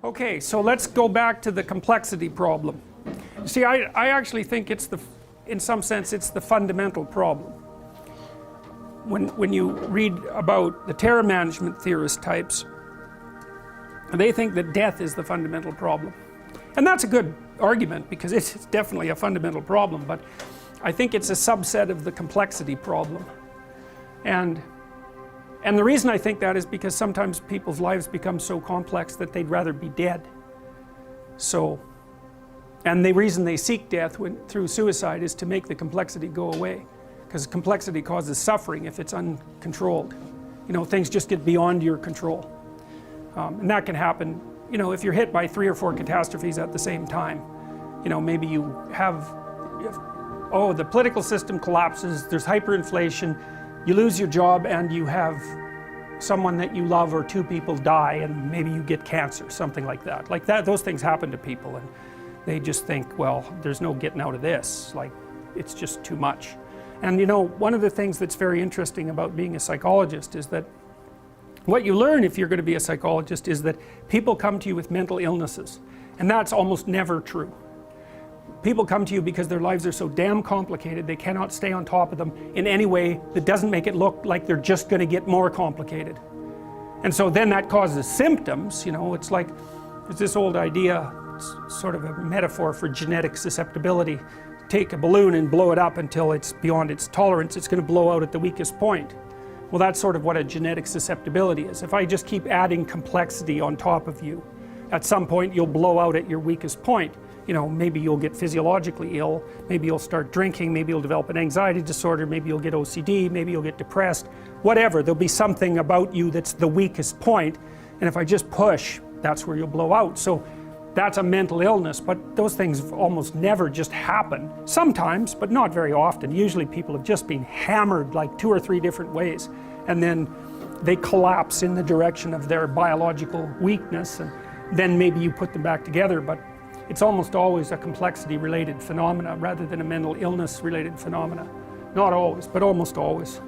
Okay, so let's go back to the complexity problem. See, I actually think it's in some sense, it's the fundamental problem. When you read about the terror management theorist types, they think that death is the fundamental problem. And that's a good argument because it's definitely a fundamental problem, but I think it's a subset of the complexity problem. And the reason I think that is because sometimes people's lives become so complex that they'd rather be dead. So, and the reason they seek death through suicide is to make the complexity go away, because complexity causes suffering if it's uncontrolled. You know, things just get beyond your control. And that can happen, you know, if you're hit by 3 or 4 catastrophes at the same time. You know, maybe you have, oh, the political system collapses, there's hyperinflation, you lose your job, and you have someone that you love or 2 people die, and maybe you get cancer, something like that. Like that, those things happen to people, and they just think, well, there's no getting out of this, like it's just too much. And you know, one of the things that's very interesting about being a psychologist is that what you learn if you're going to be a psychologist is that people come to you with mental illnesses, and that's almost never true. People come to you because their lives are so damn complicated they cannot stay on top of them in any way that doesn't make it look like they're just going to get more complicated. And so then that causes symptoms, you know, it's like, there's this old idea, it's sort of a metaphor for genetic susceptibility. Take a balloon and blow it up until it's beyond its tolerance, it's going to blow out at the weakest point. Well, that's sort of what a genetic susceptibility is. If I just keep adding complexity on top of you, at some point you'll blow out at your weakest point. You know, maybe you'll get physiologically ill, maybe you'll start drinking, maybe you'll develop an anxiety disorder, maybe you'll get OCD, maybe you'll get depressed, whatever. There'll be something about you that's the weakest point, and if I just push, that's where you'll blow out. So that's a mental illness, but those things almost never just happen. Sometimes, but not very often. Usually people have just been hammered like 2 or 3 different ways, and then they collapse in the direction of their biological weakness, and then maybe you put them back together, but it's almost always a complexity related phenomena rather than a mental illness related phenomena. Not always, but almost always.